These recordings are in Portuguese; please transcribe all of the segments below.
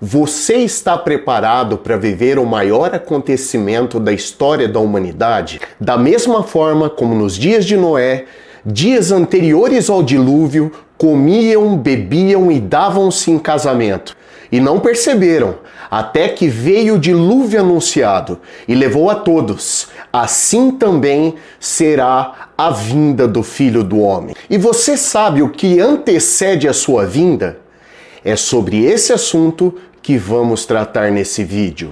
Você está preparado para viver o maior acontecimento da história da humanidade? Da mesma forma como nos dias de Noé, dias anteriores ao dilúvio, comiam, bebiam e davam-se em casamento. E não perceberam, até que veio o dilúvio anunciado e levou a todos. Assim também será a vinda do Filho do Homem. E você sabe o que antecede a sua vinda? É sobre esse assunto que vamos tratar nesse vídeo.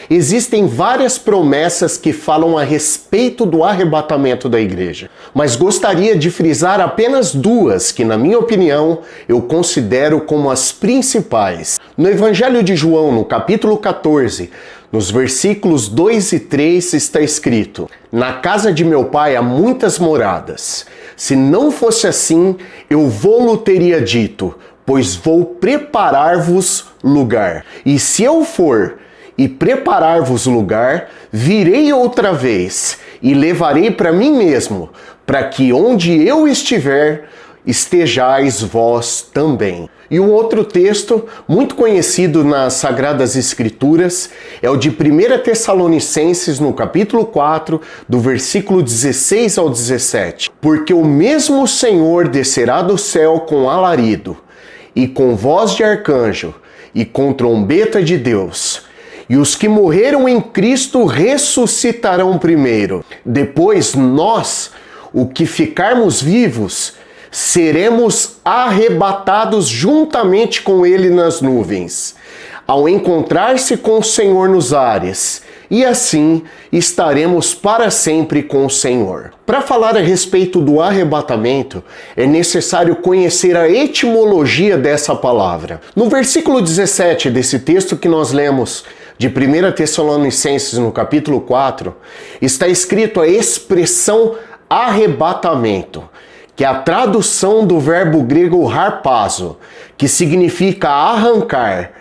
Existem várias promessas que falam a respeito do arrebatamento da igreja, mas gostaria de frisar apenas duas que, na minha opinião, eu considero como as principais. No Evangelho de João, no capítulo 14, nos versículos 2 e 3 está escrito: "Na casa de meu pai há muitas moradas. Se não fosse assim, eu vou-lo teria dito, pois vou preparar-vos lugar. E se eu for e preparar-vos lugar, virei outra vez e levarei para mim mesmo, para que onde eu estiver, estejais vós também." E um outro texto muito conhecido nas Sagradas Escrituras é o de 1 Tessalonicenses, no capítulo 4, do versículo 16 ao 17. "Porque o mesmo Senhor descerá do céu com alarido, e com voz de arcanjo, e com trombeta de Deus. E os que morreram em Cristo ressuscitarão primeiro. Depois nós, o que ficarmos vivos, seremos arrebatados juntamente com ele nas nuvens, ao encontrar-se com o Senhor nos ares, e assim estaremos para sempre com o Senhor." Para falar a respeito do arrebatamento, é necessário conhecer a etimologia dessa palavra. No versículo 17 desse texto que nós lemos, de 1 Tessalonicenses, no capítulo 4, está escrito a expressão arrebatamento, que é a tradução do verbo grego harpazo, que significa arrancar,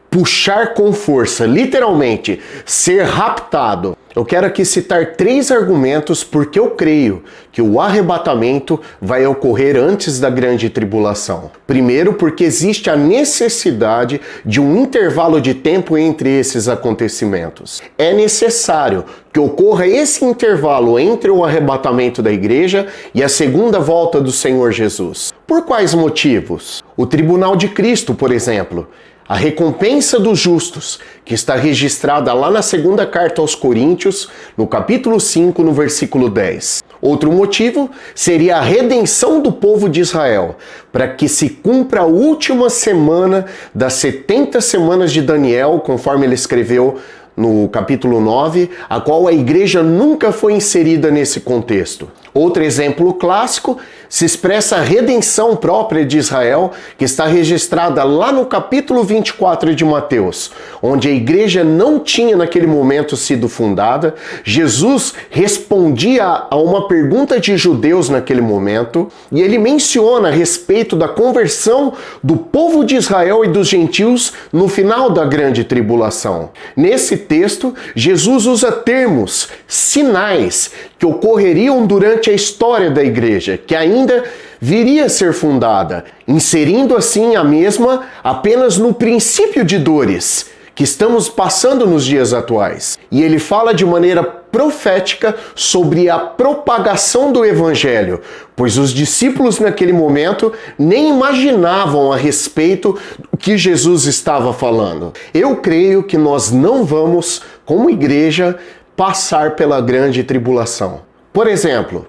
puxar com força, literalmente, ser raptado. Eu quero aqui citar 3 argumentos porque eu creio que o arrebatamento vai ocorrer antes da grande tribulação. Primeiro, porque existe a necessidade de um intervalo de tempo entre esses acontecimentos. É necessário que ocorra esse intervalo entre o arrebatamento da igreja e a segunda volta do Senhor Jesus. Por quais motivos? O tribunal de Cristo, por exemplo, a recompensa dos justos, que está registrada lá na segunda carta aos Coríntios, no capítulo 5, no versículo 10. Outro motivo seria a redenção do povo de Israel, para que se cumpra a última semana das 70 semanas de Daniel, conforme ele escreveu no capítulo 9, a qual a igreja nunca foi inserida nesse contexto. Outro exemplo clássico se expressa a redenção própria de Israel, que está registrada lá no capítulo 24 de Mateus, onde a igreja não tinha naquele momento sido fundada. Jesus respondia a uma pergunta de judeus naquele momento, e ele menciona a respeito da conversão do povo de Israel e dos gentios no final da grande tribulação. Nesse texto, Jesus usa termos, sinais, que ocorreriam durante a história da igreja, que ainda viria a ser fundada, inserindo assim a mesma apenas no princípio de dores que estamos passando nos dias atuais. E ele fala de maneira profética sobre a propagação do evangelho, pois os discípulos naquele momento nem imaginavam a respeito do que Jesus estava falando. Eu creio que nós não vamos, como igreja, passar pela grande tribulação. Por exemplo,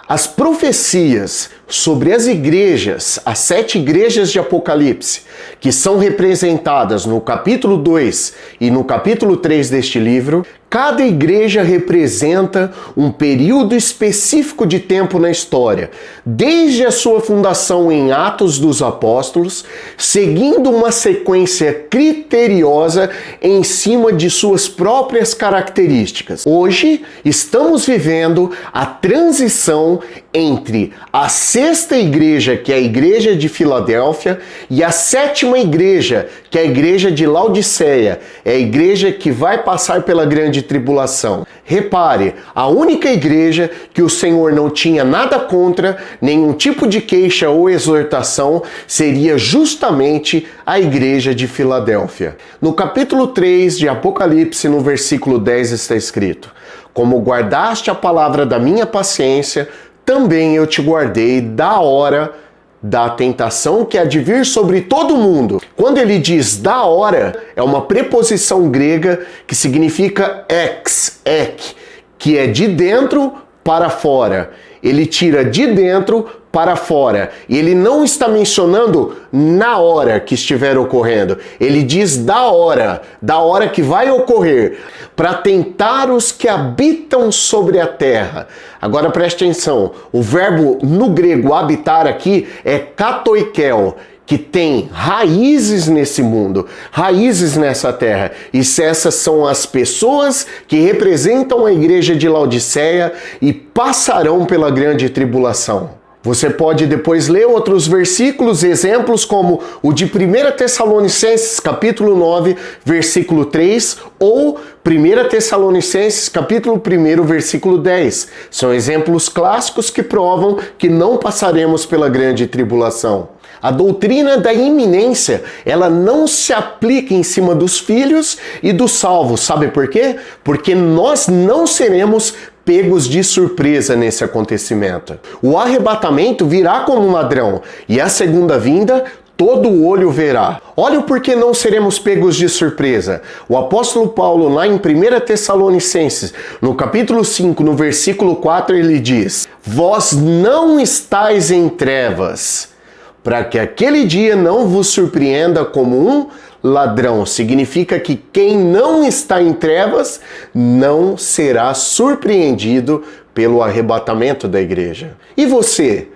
as profecias sobre as igrejas, as 7 igrejas de Apocalipse, que são representadas no capítulo 2 e no capítulo 3 deste livro, cada igreja representa um período específico de tempo na história, desde a sua fundação em Atos dos Apóstolos, seguindo uma sequência criteriosa em cima de suas próprias características. Hoje, estamos vivendo a transição entre a 6ª igreja, que é a igreja de Filadélfia, e a 7ª igreja, que é a igreja de Laodiceia. É a igreja que vai passar pela grande grande tribulação. Repare, a única igreja que o Senhor não tinha nada contra, nenhum tipo de queixa ou exortação, seria justamente a igreja de Filadélfia. No capítulo 3 de Apocalipse, no versículo 10 está escrito: como guardaste a palavra da minha paciência, também eu te guardei da hora da tentação que há de vir sobre todo mundo. Quando ele diz da hora, é uma preposição grega que significa ek, que é de dentro para fora. Ele tira de dentro para fora. E ele não está mencionando na hora que estiver ocorrendo. Ele diz da hora que vai ocorrer, para tentar os que habitam sobre a terra. Agora preste atenção, o verbo no grego habitar aqui é katoikel, que tem raízes nesse mundo, raízes nessa terra. E essas são as pessoas que representam a igreja de Laodiceia e passarão pela grande tribulação. Você pode depois ler outros versículos, exemplos como o de 1 Tessalonicenses capítulo 9, versículo 3, ou 1 Tessalonicenses capítulo 1, versículo 10. São exemplos clássicos que provam que não passaremos pela grande tribulação. A doutrina da iminência, ela não se aplica em cima dos filhos e dos salvos. Sabe por quê? Porque nós não seremos pegos de surpresa nesse acontecimento. O arrebatamento virá como um ladrão, e a segunda vinda todo olho verá. Olha o porquê não seremos pegos de surpresa. O apóstolo Paulo, lá em 1 Tessalonicenses, no capítulo 5, no versículo 4, ele diz: vós não estáis em trevas, para que aquele dia não vos surpreenda como um ladrão. Significa que quem não está em trevas não será surpreendido pelo arrebatamento da igreja. E você?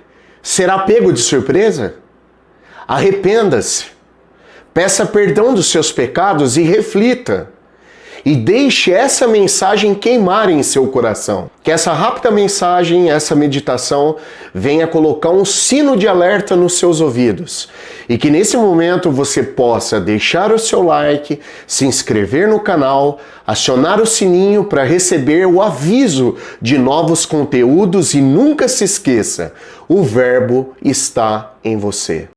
Será pego de surpresa? Arrependa-se, peça perdão dos seus pecados e reflita. E deixe essa mensagem queimar em seu coração. Que essa rápida mensagem, essa meditação, venha colocar um sino de alerta nos seus ouvidos. E que nesse momento você possa deixar o seu like, se inscrever no canal, acionar o sininho para receber o aviso de novos conteúdos e nunca se esqueça, o verbo está em você.